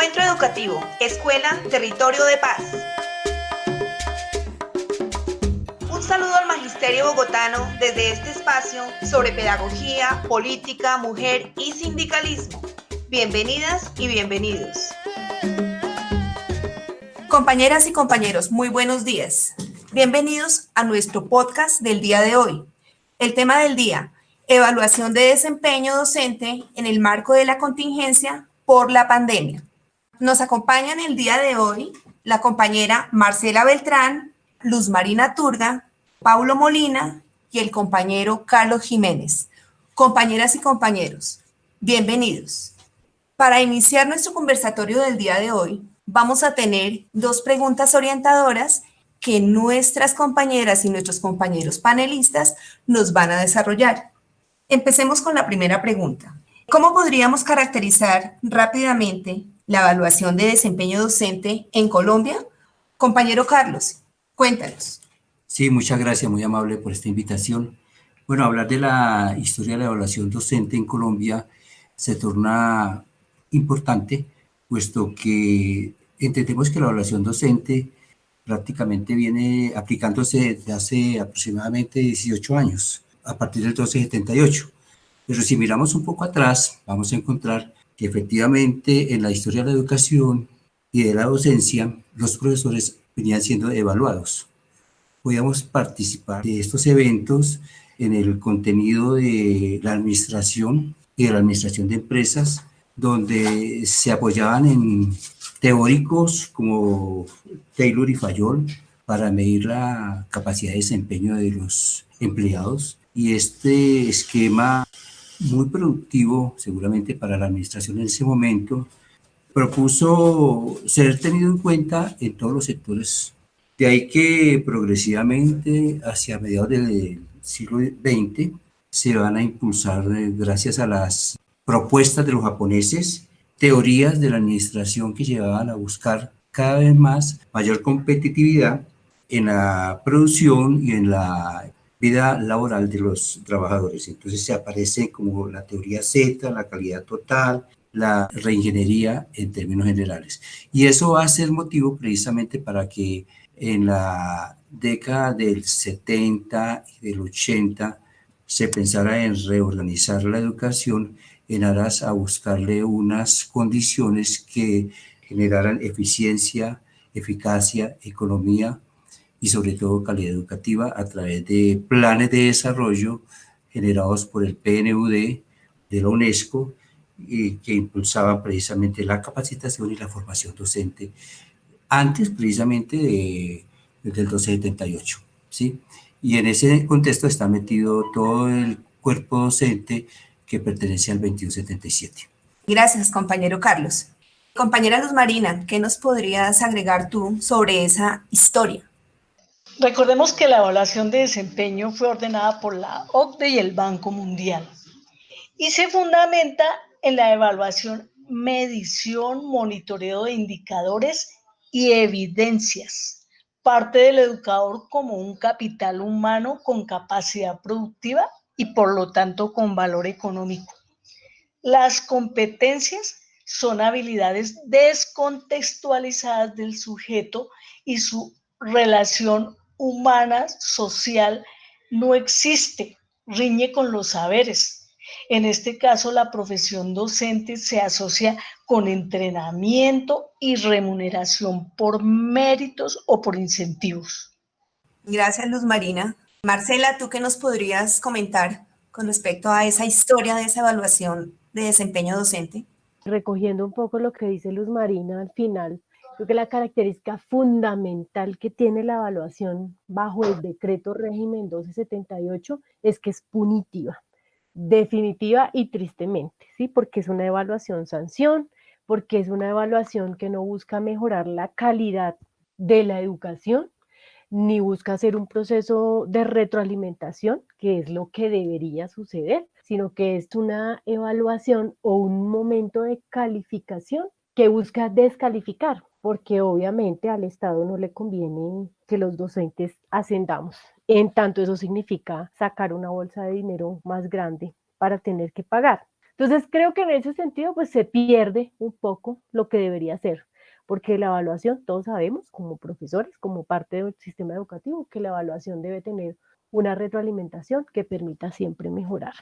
Encuentro Educativo, Escuela, Territorio de Paz. Un saludo al Magisterio Bogotano desde este espacio sobre pedagogía, política, mujer y sindicalismo. Bienvenidas y bienvenidos. Compañeras y compañeros, muy buenos días. Bienvenidos a nuestro podcast del día de hoy. El tema del día, evaluación de desempeño docente en el marco de la contingencia por la pandemia. Nos acompañan el día de hoy la compañera Marcela Beltrán, Luz Marina Turga, Paulo Molina y el compañero Carlos Jiménez. Compañeras y compañeros, bienvenidos. Para iniciar nuestro conversatorio del día de hoy, vamos a tener dos preguntas orientadoras que nuestras compañeras y nuestros compañeros panelistas nos van a desarrollar. Empecemos con la primera pregunta. ¿Cómo podríamos caracterizar rápidamente la evaluación de desempeño docente en Colombia? Compañero Carlos, cuéntanos. Sí, muchas gracias, muy amable por esta invitación. Bueno, hablar de la historia de la evaluación docente en Colombia se torna importante, puesto que entendemos que la evaluación docente prácticamente viene aplicándose desde hace aproximadamente 18 años, a partir del 1278. Pero si miramos un poco atrás, vamos a encontrar que efectivamente en la historia de la educación y de la docencia, los profesores venían siendo evaluados. Podíamos participar de estos eventos en el contenido de la administración y de la administración de empresas, donde se apoyaban en teóricos como Taylor y Fayol para medir la capacidad de desempeño de los empleados. Y este esquema muy productivo, seguramente para la administración en ese momento, propuso ser tenido en cuenta en todos los sectores. De ahí que progresivamente, hacia mediados del siglo XX, se van a impulsar, gracias a las propuestas de los japoneses, teorías de la administración que llevaban a buscar cada vez más mayor competitividad en la producción y en la vida laboral de los trabajadores. Entonces se aparece como la teoría Z, la calidad total, la reingeniería en términos generales. Y eso va a ser motivo precisamente para que en la década del 70 y del 80 se pensara en reorganizar la educación en aras a buscarle unas condiciones que generaran eficiencia, eficacia, economía y sobre todo calidad educativa a través de planes de desarrollo generados por el PNUD de la UNESCO y que impulsaban precisamente la capacitación y la formación docente antes precisamente del 1278, ¿sí? Y en ese contexto está metido todo el cuerpo docente que pertenece al 2177. Gracias, compañero Carlos. Compañera Luz Marina, ¿qué nos podrías agregar tú sobre esa historia? Recordemos que la evaluación de desempeño fue ordenada por la OCDE y el Banco Mundial y se fundamenta en la evaluación, medición, monitoreo de indicadores y evidencias. Parte del educador como un capital humano con capacidad productiva y por lo tanto con valor económico. Las competencias son habilidades descontextualizadas del sujeto y su relación humana, social, no existe, riñe con los saberes. En este caso, la profesión docente se asocia con entrenamiento y remuneración por méritos o por incentivos. Gracias, Luz Marina. Marcela, ¿tú qué nos podrías comentar con respecto a esa historia de esa evaluación de desempeño docente? Recogiendo un poco lo que dice Luz Marina al final, creo que la característica fundamental que tiene la evaluación bajo el decreto régimen 1278 es que es punitiva, definitiva y tristemente, ¿sí? Porque es una evaluación sanción, porque es una evaluación que no busca mejorar la calidad de la educación, ni busca hacer un proceso de retroalimentación, que es lo que debería suceder, sino que es una evaluación o un momento de calificación que busca descalificar, porque obviamente al Estado no le conviene que los docentes ascendamos. En tanto eso significa sacar una bolsa de dinero más grande para tener que pagar. Entonces creo que en ese sentido pues se pierde un poco lo que debería ser, porque la evaluación, todos sabemos como profesores, como parte del sistema educativo, que la evaluación debe tener una retroalimentación que permita siempre mejorar.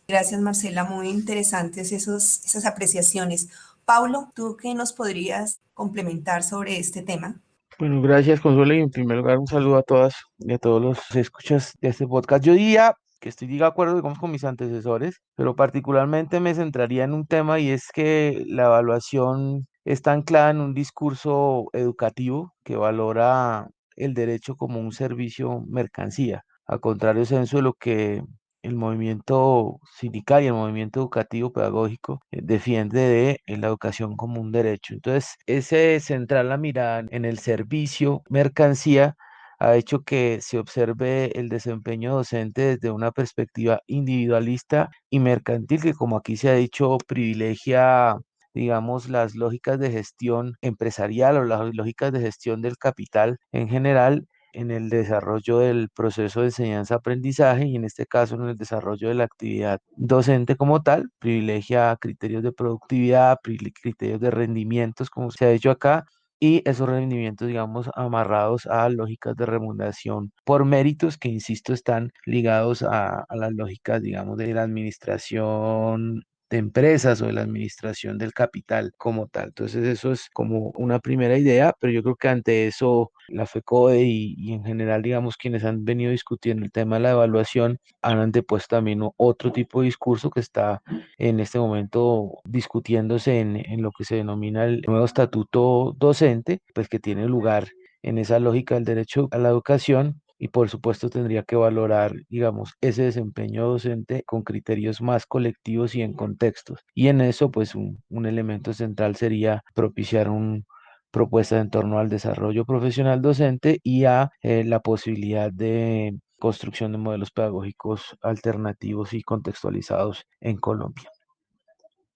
Gracias, Marcela. Muy interesantes esas apreciaciones. Paulo, ¿tú qué nos podrías complementar sobre este tema? Bueno, gracias, Consuelo, y en primer lugar un saludo a todas y a todos los escuchas de este podcast. Yo diría que estoy de acuerdo, digamos, con mis antecesores, pero particularmente me centraría en un tema y es que la evaluación está anclada en un discurso educativo que valora el derecho como un servicio mercancía, a contrario censo de lo que el movimiento sindical y el movimiento educativo pedagógico defiende de la educación como un derecho. Entonces, ese centrar la mirada en el servicio mercancía ha hecho que se observe el desempeño docente desde una perspectiva individualista y mercantil, que como aquí se ha dicho, privilegia, digamos, las lógicas de gestión empresarial o las lógicas de gestión del capital en general en el desarrollo del proceso de enseñanza-aprendizaje y en este caso en el desarrollo de la actividad docente como tal, privilegia criterios de productividad, criterios de rendimientos, como se ha dicho acá, y esos rendimientos, digamos, amarrados a lógicas de remuneración por méritos que, insisto, están ligados a las lógicas, digamos, de la administración de empresas o de la administración del capital como tal. Entonces eso es como una primera idea, pero yo creo que ante eso la FECODE y en general, digamos, quienes han venido discutiendo el tema de la evaluación han antepuesto también otro tipo de discurso que está en este momento discutiéndose en lo que se denomina el nuevo estatuto docente, pues que tiene lugar en esa lógica del derecho a la educación y por supuesto tendría que valorar, digamos, ese desempeño docente con criterios más colectivos y en contextos. Y en eso, pues un elemento central sería propiciar un propuesta en torno al desarrollo profesional docente y a la posibilidad de construcción de modelos pedagógicos alternativos y contextualizados en Colombia.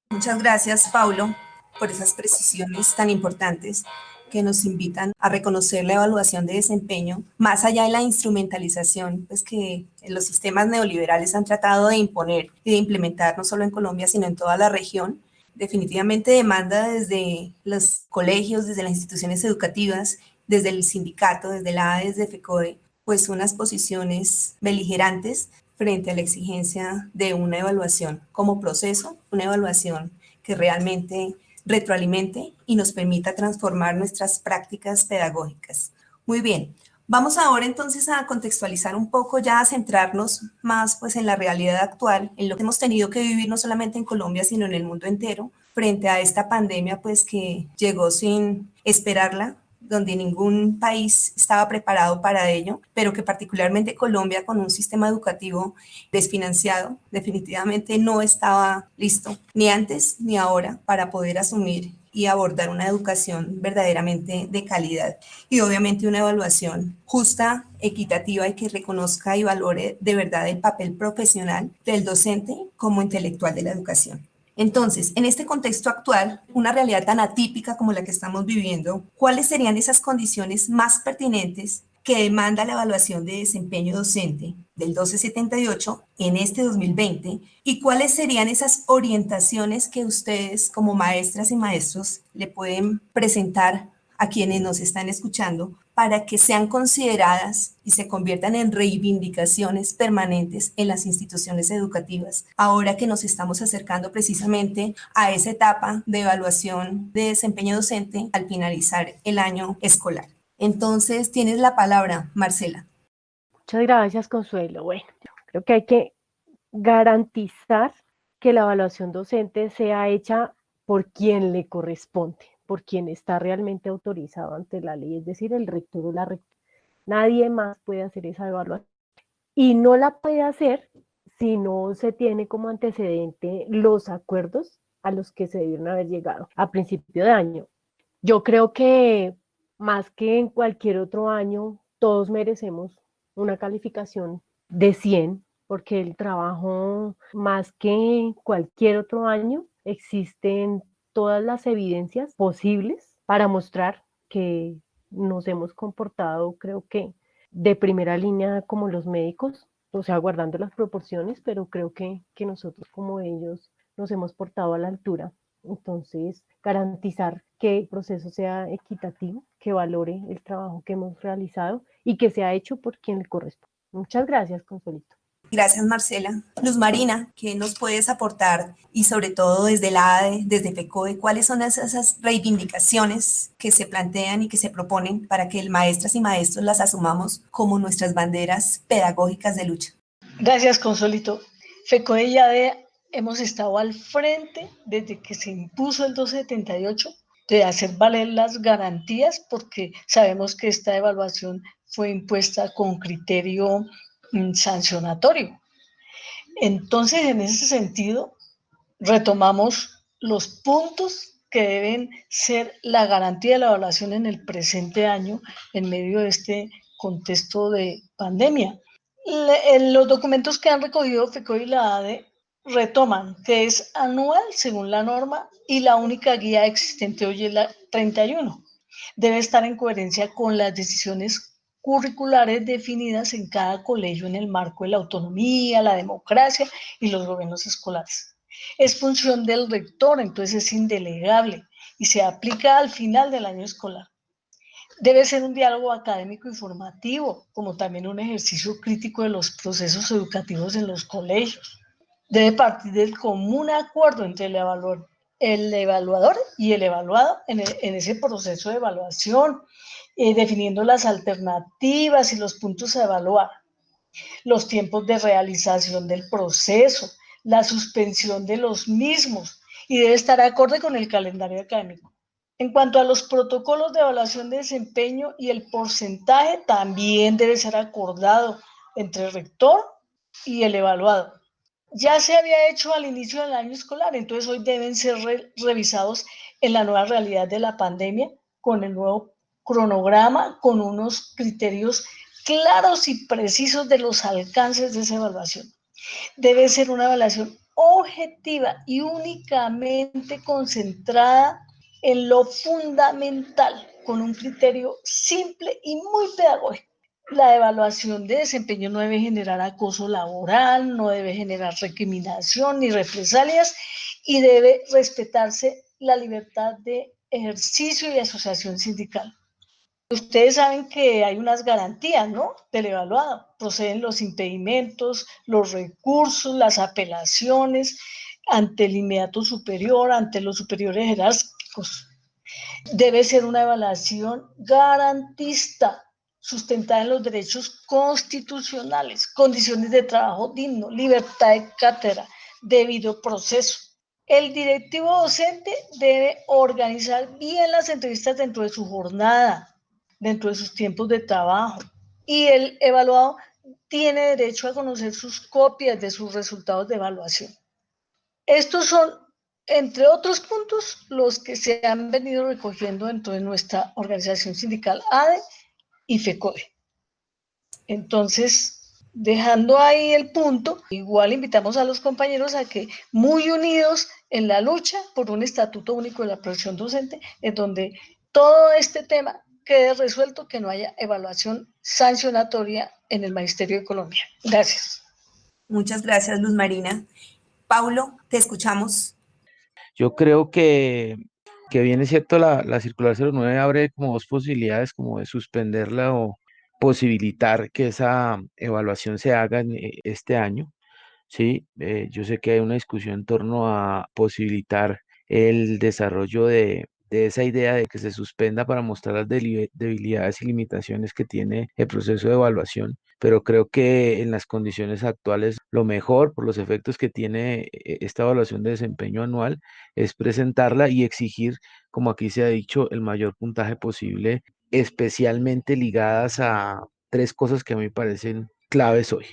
Muchas gracias, Paulo, por esas precisiones tan importantes que nos invitan a reconocer la evaluación de desempeño, más allá de la instrumentalización pues, que los sistemas neoliberales han tratado de imponer y de implementar no solo en Colombia, sino en toda la región. Definitivamente demanda desde los colegios, desde las instituciones educativas, desde el sindicato, desde la ADE, desde FECODE, pues unas posiciones beligerantes frente a la exigencia de una evaluación como proceso, una evaluación que realmente retroalimente y nos permita transformar nuestras prácticas pedagógicas. Muy bien, vamos ahora entonces a contextualizar un poco, ya a centrarnos más pues en la realidad actual, en lo que hemos tenido que vivir no solamente en Colombia, sino en el mundo entero, frente a esta pandemia pues que llegó sin esperarla, donde ningún país estaba preparado para ello, pero que particularmente Colombia, con un sistema educativo desfinanciado, definitivamente no estaba listo, ni antes ni ahora, para poder asumir y abordar una educación verdaderamente de calidad y obviamente una evaluación justa, equitativa y que reconozca y valore de verdad el papel profesional del docente como intelectual de la educación. Entonces, en este contexto actual, una realidad tan atípica como la que estamos viviendo, ¿cuáles serían esas condiciones más pertinentes que demanda la evaluación de desempeño docente del 1278 en este 2020? ¿Y cuáles serían esas orientaciones que ustedes como maestras y maestros le pueden presentar a quienes nos están escuchando para que sean consideradas y se conviertan en reivindicaciones permanentes en las instituciones educativas, ahora que nos estamos acercando precisamente a esa etapa de evaluación de desempeño docente al finalizar el año escolar? Entonces, tienes la palabra, Marcela. Muchas gracias, Consuelo. Bueno, yo creo que hay que garantizar que la evaluación docente sea hecha por quien le corresponde, por quien está realmente autorizado ante la ley, es decir, el rector o la rectora. Nadie más puede hacer esa evaluación. Y no la puede hacer si no se tiene como antecedente los acuerdos a los que se debieron haber llegado a principio de año. Yo creo que más que en cualquier otro año, todos merecemos una calificación de 100, porque el trabajo, más que en cualquier otro año, existen todas las evidencias posibles para mostrar que nos hemos comportado, creo que de primera línea como los médicos, o sea, guardando las proporciones, pero creo que nosotros como ellos nos hemos portado a la altura. Entonces, garantizar que el proceso sea equitativo, que valore el trabajo que hemos realizado y que sea hecho por quien le corresponde. Muchas gracias, Consuelito. Gracias, Marcela. Luz Marina, ¿qué nos puedes aportar? Y sobre todo desde la ADE, desde FECODE, ¿cuáles son esas reivindicaciones que se plantean y que se proponen para que maestras y maestros las asumamos como nuestras banderas pedagógicas de lucha? Gracias, Consuelito. FECODE y ADE hemos estado al frente desde que se impuso el 278 de hacer valer las garantías, porque sabemos que esta evaluación fue impuesta con criterio sancionatorio. Entonces, en ese sentido, retomamos los puntos que deben ser la garantía de la evaluación en el presente año en medio de este contexto de pandemia. Los documentos que han recogido FECODE y la ADE retoman que es anual según la norma y la única guía existente hoy es la 31. Debe estar en coherencia con las decisiones curriculares definidas en cada colegio en el marco de la autonomía, la democracia y los gobiernos escolares. Es función del rector, entonces es indelegable y se aplica al final del año escolar. Debe ser un diálogo académico y formativo, como también un ejercicio crítico de los procesos educativos en los colegios. Debe partir del común acuerdo entre el evaluador y el evaluado en ese proceso de evaluación, definiendo las alternativas y los puntos a evaluar, los tiempos de realización del proceso, la suspensión de los mismos, y debe estar acorde con el calendario académico. En cuanto a los protocolos de evaluación de desempeño y el porcentaje, también debe ser acordado entre el rector y el evaluado. Ya se había hecho al inicio del año escolar, entonces hoy deben ser revisados en la nueva realidad de la pandemia, con el nuevo cronograma, con unos criterios claros y precisos de los alcances de esa evaluación. Debe ser una evaluación objetiva y únicamente concentrada en lo fundamental, con un criterio simple y muy pedagógico. La evaluación de desempeño no debe generar acoso laboral, no debe generar recriminación ni represalias y debe respetarse la libertad de ejercicio y asociación sindical. Ustedes saben que hay unas garantías, ¿no? Del evaluado. Proceden los impedimentos, los recursos, las apelaciones ante el inmediato superior, ante los superiores jerárquicos. Debe ser una evaluación garantista, sustentada en los derechos constitucionales, condiciones de trabajo digno, libertad de cátedra, debido proceso. El directivo docente debe organizar bien las entrevistas dentro de su jornada, dentro de sus tiempos de trabajo, y el evaluado tiene derecho a conocer sus copias de sus resultados de evaluación. Estos son, entre otros puntos, los que se han venido recogiendo dentro de nuestra organización sindical ADE y FECODE. Entonces, dejando ahí el punto, igual invitamos a los compañeros a que, muy unidos en la lucha por un estatuto único de la profesión docente, en donde todo este tema quede resuelto, que no haya evaluación sancionatoria en el Magisterio de Colombia. Gracias. Muchas gracias, Luz Marina. Paulo, te escuchamos. Yo creo que bien es cierto, la circular 09 abre como dos posibilidades, como de suspenderla o posibilitar que esa evaluación se haga en este año. Sí, yo sé que hay una discusión en torno a posibilitar el desarrollo de esa idea de que se suspenda para mostrar las debilidades y limitaciones que tiene el proceso de evaluación, pero creo que en las condiciones actuales lo mejor, por los efectos que tiene esta evaluación de desempeño anual, es presentarla y exigir, como aquí se ha dicho, el mayor puntaje posible, especialmente ligadas a tres cosas que a mí me parecen claves hoy.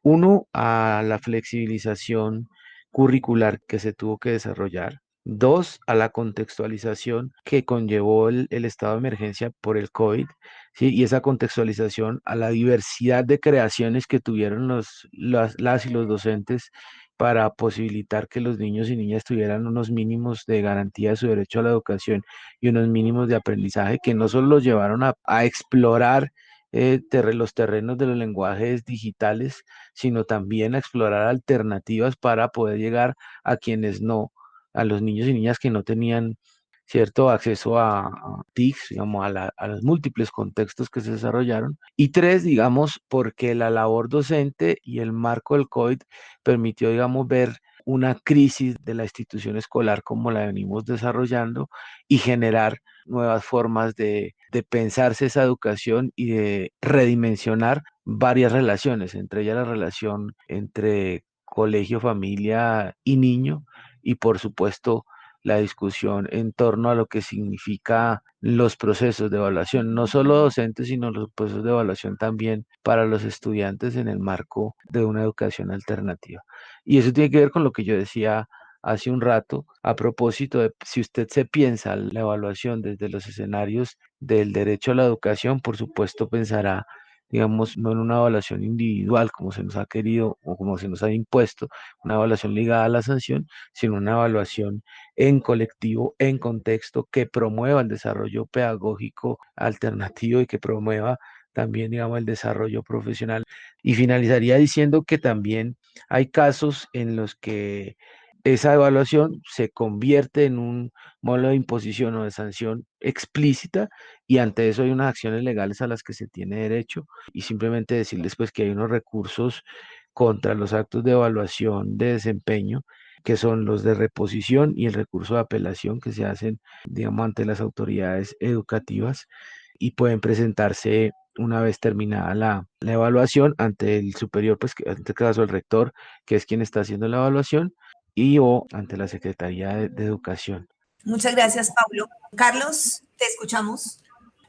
Uno, a la flexibilización curricular que se tuvo que desarrollar. Dos, a la contextualización que conllevó el estado de emergencia por el COVID, ¿sí? Y esa contextualización a la diversidad de creaciones que tuvieron las y los docentes para posibilitar que los niños y niñas tuvieran unos mínimos de garantía de su derecho a la educación y unos mínimos de aprendizaje que no solo los llevaron a explorar los terrenos de los lenguajes digitales, sino también a explorar alternativas para poder llegar a quienes no, a los niños y niñas que no tenían cierto acceso a TICs, digamos, a los múltiples contextos que se desarrollaron. Y tres, digamos, porque la labor docente y el marco del COVID permitió, digamos, ver una crisis de la institución escolar como la venimos desarrollando y generar nuevas formas de pensarse esa educación y de redimensionar varias relaciones, entre ellas la relación entre colegio, familia y niño, y por supuesto la discusión en torno a lo que significa los procesos de evaluación, no solo docentes, sino los procesos de evaluación también para los estudiantes en el marco de una educación alternativa. Y eso tiene que ver con lo que yo decía hace un rato, a propósito de si usted se piensa la evaluación desde los escenarios del derecho a la educación, por supuesto pensará, digamos, no en una evaluación individual como se nos ha querido o como se nos ha impuesto, una evaluación ligada a la sanción, sino una evaluación en colectivo, en contexto, que promueva el desarrollo pedagógico alternativo y que promueva también, digamos, el desarrollo profesional. Y finalizaría diciendo que también hay casos en los que esa evaluación se convierte en un modelo de imposición o de sanción explícita, y ante eso hay unas acciones legales a las que se tiene derecho, y simplemente decirles pues que hay unos recursos contra los actos de evaluación de desempeño, que son los de reposición y el recurso de apelación que se hacen, digamos, ante las autoridades educativas, y pueden presentarse una vez terminada la evaluación ante el superior, pues en este caso el rector, que es quien está haciendo la evaluación, y o ante la Secretaría de Educación. Muchas gracias, Pablo. Carlos, te escuchamos.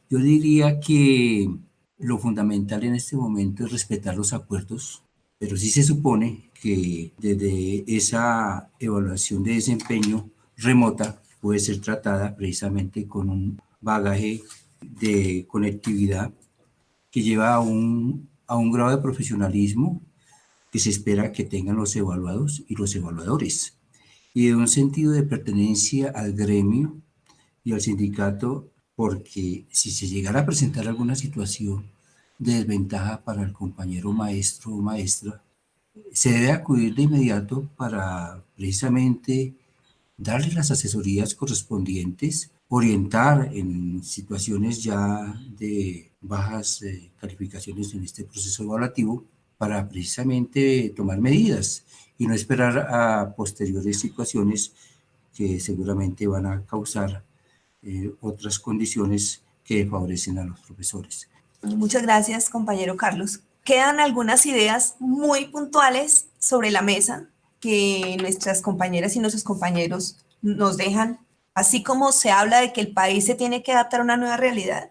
Yo diría que lo fundamental en este momento es respetar los acuerdos, pero sí se supone que desde esa evaluación de desempeño remota puede ser tratada precisamente con un bagaje de conectividad que lleva a un grado de profesionalismo que se espera que tengan los evaluados y los evaluadores, y de un sentido de pertenencia al gremio y al sindicato, porque si se llegara a presentar alguna situación de desventaja para el compañero maestro o maestra, se debe acudir de inmediato para precisamente darle las asesorías correspondientes, orientar en situaciones ya de bajas calificaciones en este proceso evaluativo para precisamente tomar medidas y no esperar a posteriores situaciones que seguramente van a causar otras condiciones que favorecen a los profesores. Muchas gracias, compañero Carlos. Quedan algunas ideas muy puntuales sobre la mesa que nuestras compañeras y nuestros compañeros nos dejan. Así como se habla de que el país se tiene que adaptar a una nueva realidad,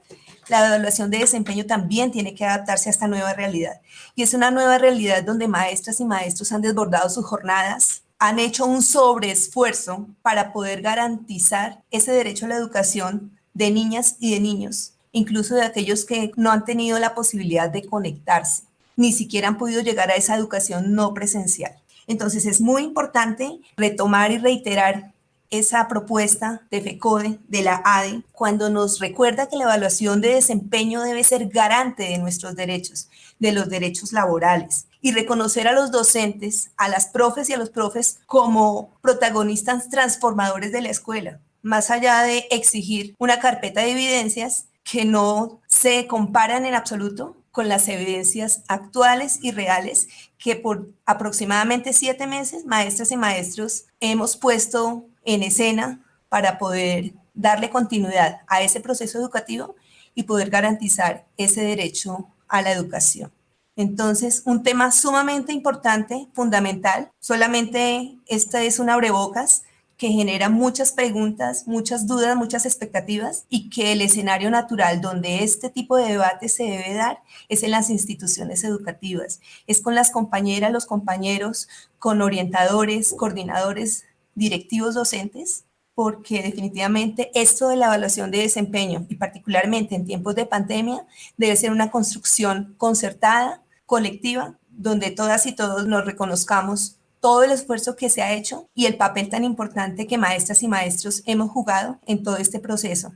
la evaluación de desempeño también tiene que adaptarse a esta nueva realidad. Y es una nueva realidad donde maestras y maestros han desbordado sus jornadas, han hecho un sobreesfuerzo para poder garantizar ese derecho a la educación de niñas y de niños, incluso de aquellos que no han tenido la posibilidad de conectarse, ni siquiera han podido llegar a esa educación no presencial. Entonces es muy importante retomar y reiterar esa propuesta de FECODE, de la ADE, cuando nos recuerda que la evaluación de desempeño debe ser garante de nuestros derechos, de los derechos laborales, y reconocer a los docentes, a las profes y a los profes como protagonistas transformadores de la escuela, más allá de exigir una carpeta de evidencias que no se comparan en absoluto con las evidencias actuales y reales que por aproximadamente 7 meses, maestras y maestros, hemos puesto en escena para poder darle continuidad a ese proceso educativo y poder garantizar ese derecho a la educación. Entonces, un tema sumamente importante, fundamental. Solamente esta es un abrebocas que genera muchas preguntas, muchas dudas, muchas expectativas, y que el escenario natural donde este tipo de debate se debe dar es en las instituciones educativas, es con las compañeras, los compañeros, con orientadores, coordinadores, directivos docentes, porque definitivamente esto de la evaluación de desempeño, y particularmente en tiempos de pandemia, debe ser una construcción concertada, colectiva, donde todas y todos nos reconozcamos todo el esfuerzo que se ha hecho y el papel tan importante que maestras y maestros hemos jugado en todo este proceso.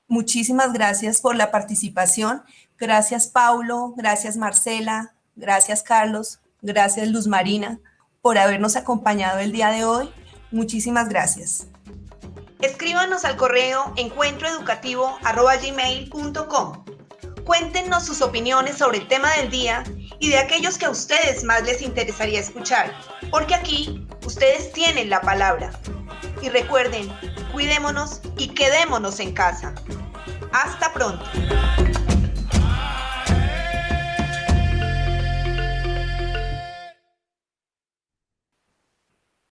Muchísimas gracias por la participación. Gracias, Paulo. Gracias, Marcela. Gracias, Carlos. Gracias, Luz Marina, por habernos acompañado el día de hoy. Muchísimas gracias. Escríbanos al correo encuentroeducativo@gmail.com. Cuéntenos sus opiniones sobre el tema del día y de aquellos que a ustedes más les interesaría escuchar, porque aquí ustedes tienen la palabra. Y recuerden, cuidémonos y quedémonos en casa. Hasta pronto.